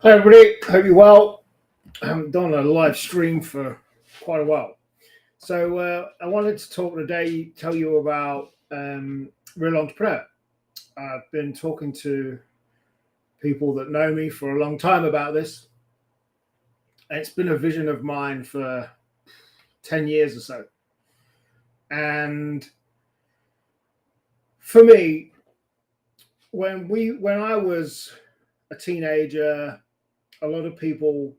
Hi everybody, hope you're well. I haven't done a live stream for quite a while. So I wanted to talk today, tell you about Real Entrepreneur. I've been talking to people that know me for a long time about this. It's been a vision of mine for 10 years or so. And for me, when I was a teenager, a lot of people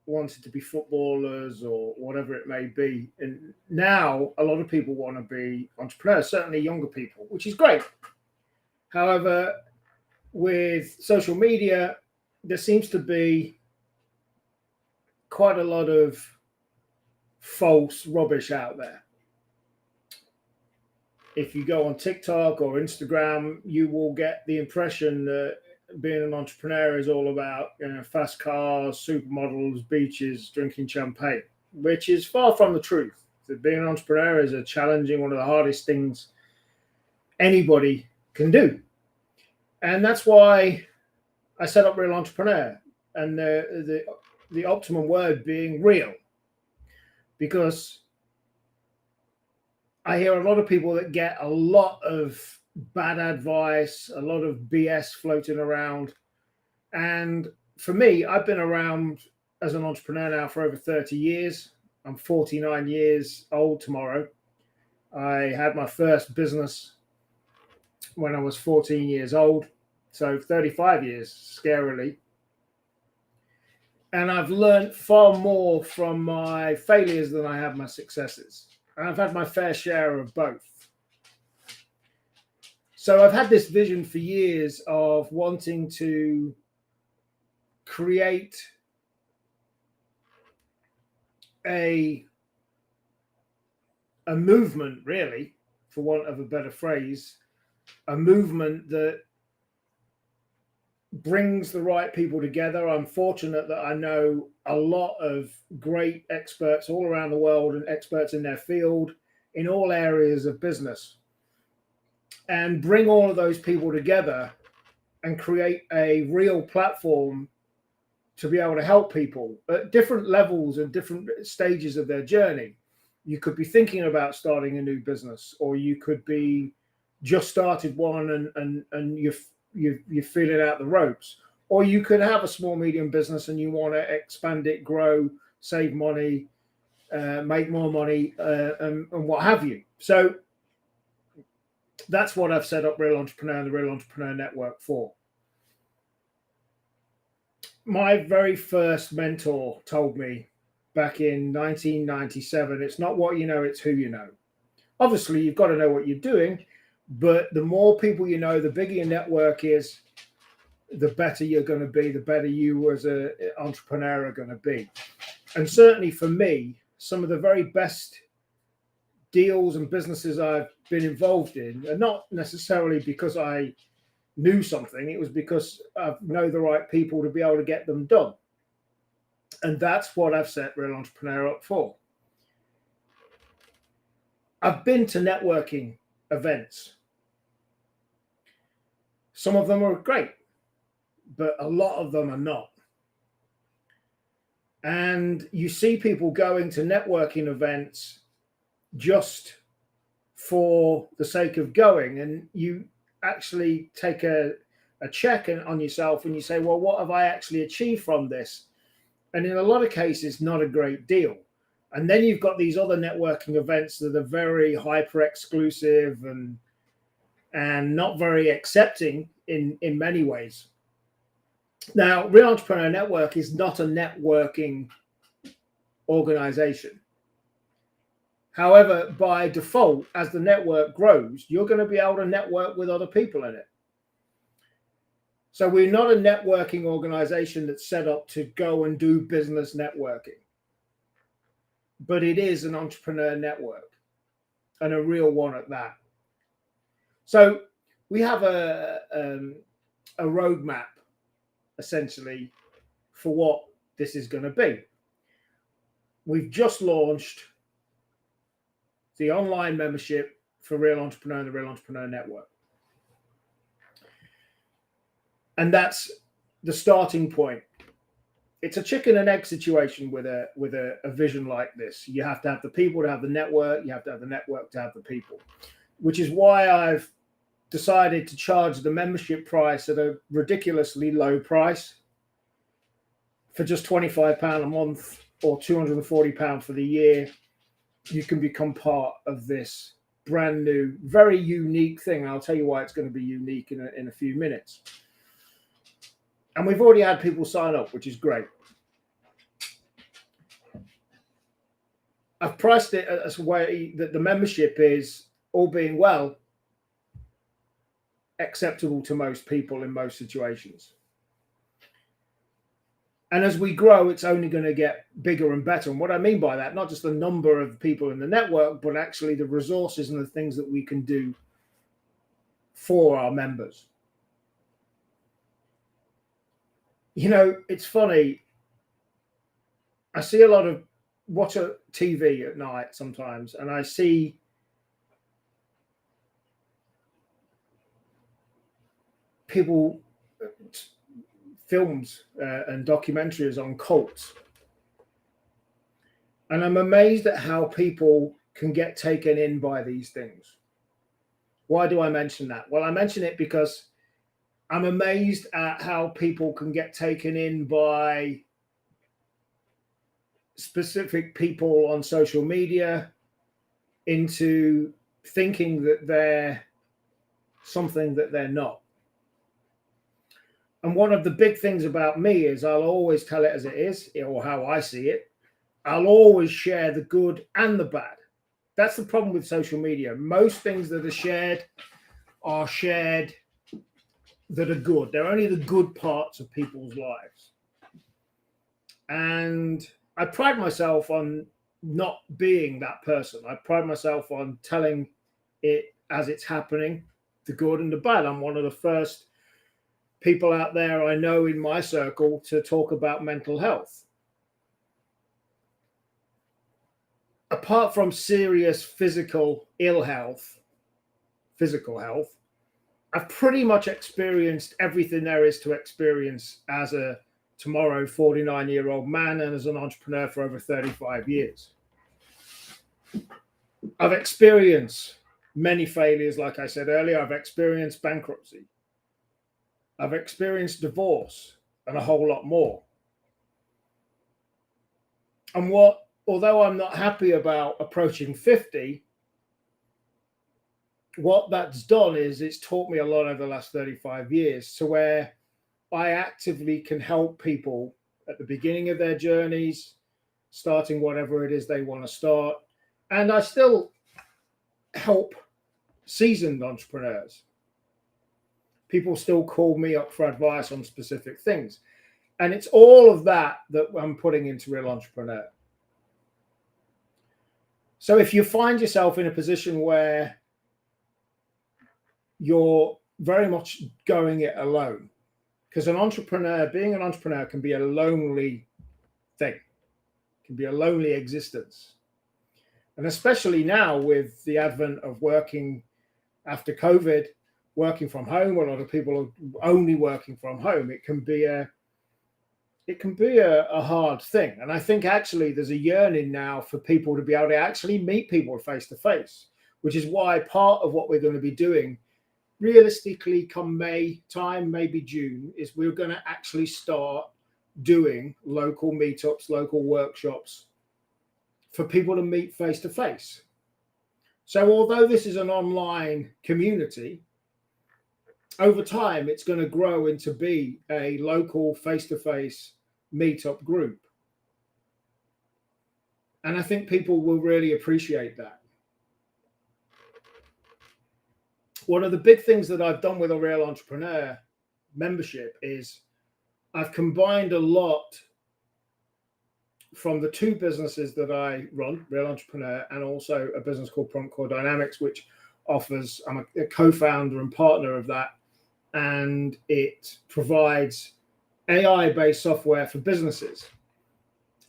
wanted to be footballers or whatever it may be. And now a lot of people want to be entrepreneurs, certainly younger people, which is great. However, with social media, there seems to be quite a lot of false rubbish out there. If you go on TikTok or Instagram, you will get the impression that being an entrepreneur is all about fast cars, supermodels, beaches, drinking champagne, which is far from the truth. That being an entrepreneur is a challenging, one of the hardest things anybody can do. And that's why I set up Real Entrepreneur, and the optimum word being real, because I hear a lot of people that get a lot of bad advice, a lot of BS floating around. And for me, I've been around as an entrepreneur now for over 30 years. I'm 49 years old tomorrow. I had my first business when I was 14 years old. So 35 years, scarily. And I've learned far more from my failures than I have my successes. And I've had my fair share of both. So I've had this vision for years of wanting to create a movement, really, for want of a better phrase, a movement that brings the right people together. I'm fortunate that I know a lot of great experts all around the world and experts in their field in all areas of business, and bring all of those people together and create a real platform to be able to help people at different levels and different stages of their journey. You could be thinking about starting a new business, or you could be just started one and you're feeling out the ropes, or you could have a small medium business and you want to expand it, grow, save money, make more money, and what have you. So that's what I've set up Real Entrepreneur and the Real Entrepreneur Network for. My very first mentor told me back in 1997, it's not what you know, it's who you know. Obviously, you've got to know what you're doing, but the more people you know, the bigger your network is, the better you're going to be, the better you as an entrepreneur are going to be. And certainly for me, some of the very best deals and businesses I've been involved in are not necessarily because I knew something, it was because I know the right people to be able to get them done. And that's what I've set Real Entrepreneur up for. I've been to networking events. Some of them are great, but a lot of them are not. And you see people going to networking events just for the sake of going, and you actually take a check on yourself and you say, well, what have I actually achieved from this? And in a lot of cases, not a great deal. And then you've got these other networking events that are very hyper exclusive and not very accepting in many ways. Now, Real Entrepreneur Network is not a networking organization. However, by default, as the network grows, you're going to be able to network with other people in it. So we're not a networking organization that's set up to go and do business networking, but it is an entrepreneur network, and a real one at that. So we have a roadmap, essentially, for what this is going to be. We've just launched the online membership for Real Entrepreneur and the Real Entrepreneur Network. And that's the starting point. It's a chicken and egg situation with a vision like this. You have to have the people to have the network. You have to have the network to have the people, which is why I've decided to charge the membership price at a ridiculously low price. For just £25 a month or £240 for the year, you can become part of this brand new, very unique thing. I'll tell you why it's going to be unique in a few minutes. And we've already had people sign up, which is great. I've priced it as a way that the membership is, all being well, acceptable to most people in most situations. And as we grow, it's only going to get bigger and better. And what I mean by that, not just the number of people in the network, but actually the resources and the things that we can do for our members. You know, it's funny. I see a lot of watch a TV at night sometimes, and I see people, films and documentaries on cults. And I'm amazed at how people can get taken in by these things. Why do I mention that? Well, I mention it because I'm amazed at how people can get taken in by specific people on social media into thinking that they're something that they're not. And one of the big things about me is I'll always tell it as it is, or how I see it. I'll always share the good and the bad. That's the problem with social media. Most things that are shared that are good. They're only the good parts of people's lives. And I pride myself on not being that person. I pride myself on telling it as it's happening, the good and the bad. I'm one of the first people out there I know in my circle to talk about mental health. Apart from serious physical health, I've pretty much experienced everything there is to experience as a tomorrow 49-year-old man and as an entrepreneur for over 35 years. I've experienced many failures, like I said earlier. I've experienced bankruptcy. I've experienced divorce and a whole lot more. And although I'm not happy about approaching 50, what that's done is it's taught me a lot over the last 35 years to where I actively can help people at the beginning of their journeys, starting whatever it is they want to start. And I still help seasoned entrepreneurs. People still call me up for advice on specific things. And it's all of that I'm putting into Real Entrepreneur. So if you find yourself in a position where you're very much going it alone, because being an entrepreneur can be a lonely thing, can be a lonely existence. And especially now with the advent of working after COVID, working from home, a lot of people are only working from home. It can be a hard thing. And I think actually there's a yearning now for people to be able to actually meet people face to face, which is why part of what we're going to be doing realistically come May time, maybe June, is we're going to actually start doing local meetups, local workshops for people to meet face to face. So although this is an online community, over time, it's going to grow into be a local face-to-face meetup group. And I think people will really appreciate that. One of the big things that I've done with a Real Entrepreneur membership is I've combined a lot from the two businesses that I run, Real Entrepreneur, and also a business called Prompt Core Dynamics, which I'm a co-founder and partner of that. And it provides AI-based software for businesses.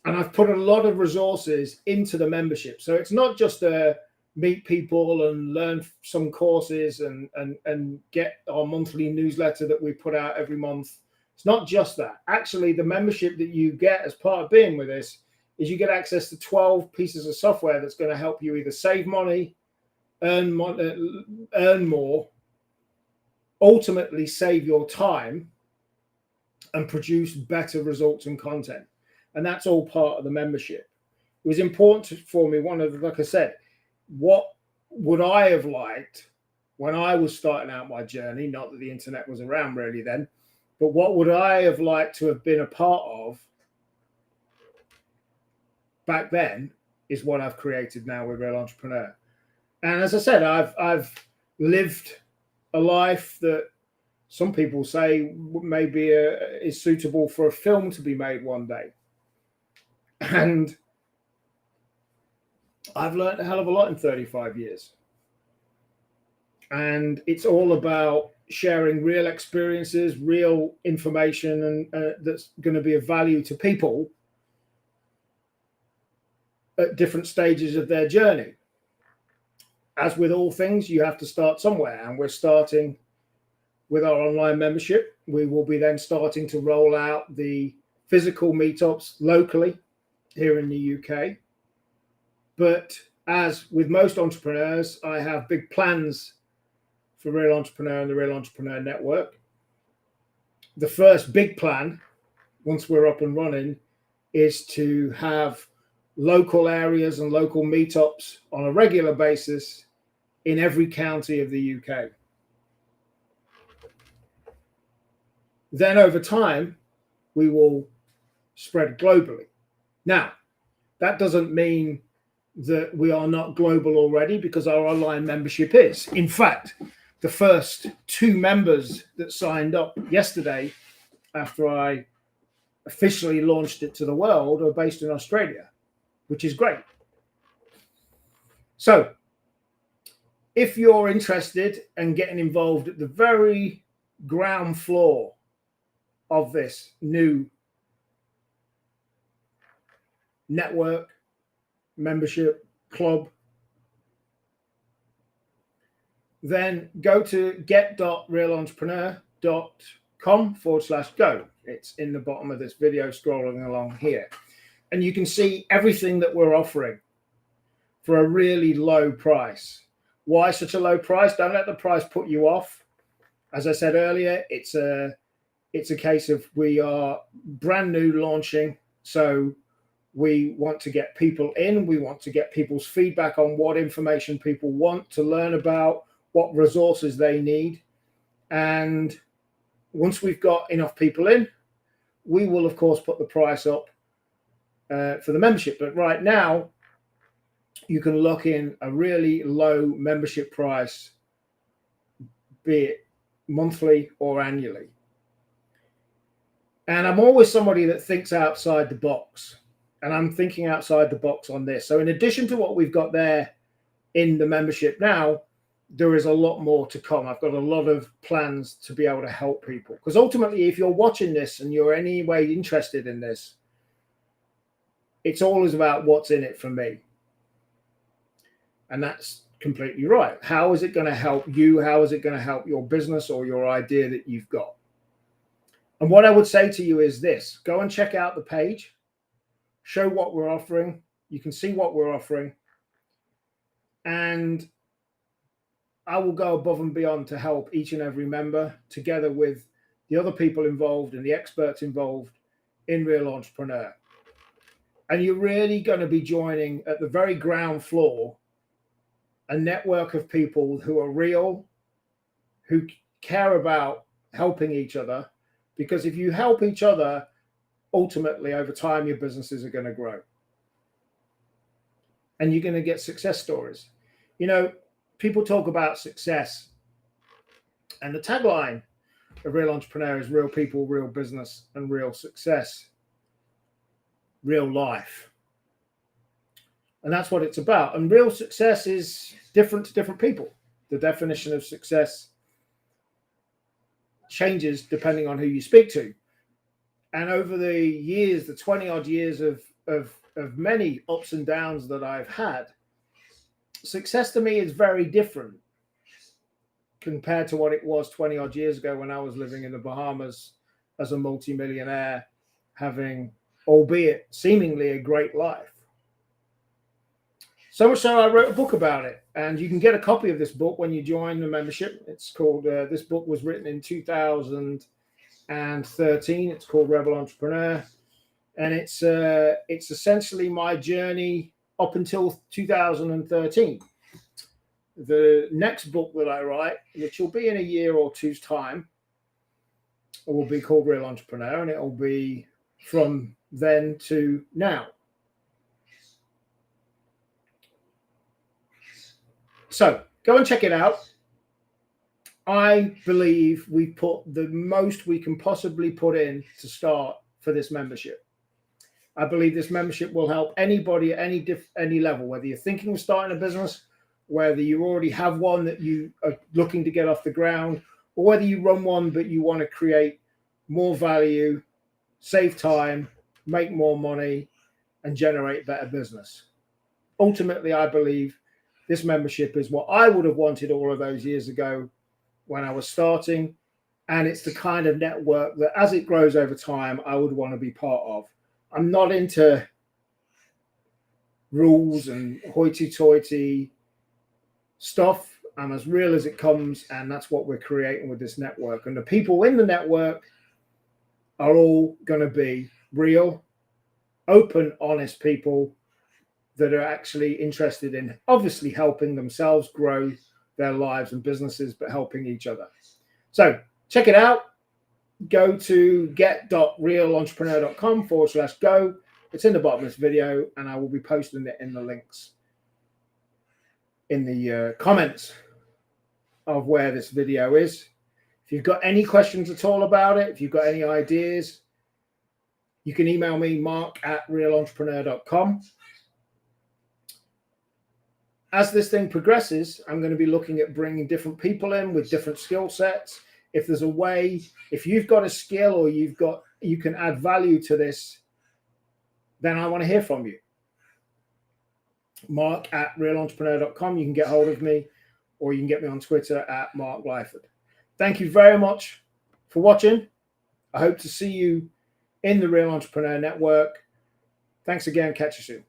And I've put a lot of resources into the membership. So it's not just a meet people and learn some courses and get our monthly newsletter that we put out every month It's not just that. Actually, the membership that you get as part of being with us is you get access to 12 pieces of software that's going to help you either save money, earn more, ultimately save your time, and produce better results and content. And that's all part of the membership. It was important for me, like I said, what would I have liked when I was starting out my journey? Not that the internet was around really then, but what would I have liked to have been a part of back then is what I've created now with Real Entrepreneur. And as I said, I've lived a life that some people say maybe is suitable for a film to be made one day. And I've learned a hell of a lot in 35 years. And it's all about sharing real experiences, real information, and that's going to be of value to people at different stages of their journey. As with all things, you have to start somewhere, and we're starting with our online membership. We will be then starting to roll out the physical meetups locally here in the UK. But as with most entrepreneurs, I have big plans for Real Entrepreneur and the Real Entrepreneur Network. The first big plan, once we're up and running, is to have local areas and local meetups on a regular basis in every county of the UK. Then over time, we will spread globally. Now, that doesn't mean that we are not global already, because our online membership is. In fact, the first 2 members that signed up yesterday after I officially launched it to the world are based in Australia, which is great. So if you're interested in getting involved at the very ground floor of this new network, membership, club, then go to get.realentrepreneur.com/go. It's in the bottom of this video, scrolling along here. And you can see everything that we're offering for a really low price. Why such a low price? Don't let the price put you off. As I said earlier, it's a case of we are brand new launching. So we want to get people in. We want to get people's feedback on what information people want to learn about, what resources they need. And once we've got enough people in, we will, of course, put the price up for the membership. But right now, you can lock in a really low membership price, be it monthly or annually. And I'm always somebody that thinks outside the box. And I'm thinking outside the box on this. So in addition to what we've got there in the membership now, there is a lot more to come. I've got a lot of plans to be able to help people. Because ultimately, if you're watching this and you're any way interested in this, it's always about what's in it for me. And that's completely right. How is it going to help you? How is it going to help your business or your idea that you've got? And what I would say to you is this: go and check out the page. Show what we're offering. You can see what we're offering. And I will go above and beyond to help each and every member, together with the other people involved and the experts involved in Real Entrepreneur. And you're really going to be joining at the very ground floor a network of people who are real, who care about helping each other. Because if you help each other, ultimately, over time, your businesses are going to grow. And you're going to get success stories. You know, people talk about success. And the tagline of Real Entrepreneur is real people, real business, and real success. Real life. And that's what it's about. And real success is different to different people. The definition of success changes depending on who you speak to. And over the years, the 20 odd years of many ups and downs that I've had, success to me is very different compared to what it was 20 odd years ago when I was living in the Bahamas as a multimillionaire, having, albeit seemingly, a great life. So much so I wrote a book about it, and you can get a copy of this book when you join the membership. It's called, this book was written in 2013. It's called Rebel Entrepreneur, and it's essentially my journey up until 2013. The next book that I write, which will be in a year or two's time, will be called Real Entrepreneur, and it will be from then to now. So go and check it out. I believe we put the most we can possibly put in to start for this membership. I believe this membership will help anybody at any level, whether you're thinking of starting a business, whether you already have one that you are looking to get off the ground, or whether you run one but you want to create more value, save time, make more money, and generate better business. Ultimately, I believe this membership is what I would have wanted all of those years ago when I was starting. And it's the kind of network that as it grows over time, I would want to be part of. I'm not into rules and hoity-toity stuff. I'm as real as it comes, and that's what we're creating with this network. And the people in the network are all going to be real, open, honest people that are actually interested in obviously helping themselves grow their lives and businesses, but helping each other. So check it out. Go to get.realentrepreneur.com/go. It's in the bottom of this video, and I will be posting it in the links in the comments of where this video is. If you've got any questions at all about it, if you've got any ideas, you can email me, mark@realentrepreneur.com. As this thing progresses, I'm going to be looking at bringing different people in with different skill sets. If there's a way, if you've got a skill or you can add value to this, then I want to hear from you. mark@realentrepreneur.com. You can get hold of me, or you can get me on Twitter @MarkLyford. Thank you very much for watching. I hope to see you in the Real Entrepreneur Network. Thanks again. Catch you soon.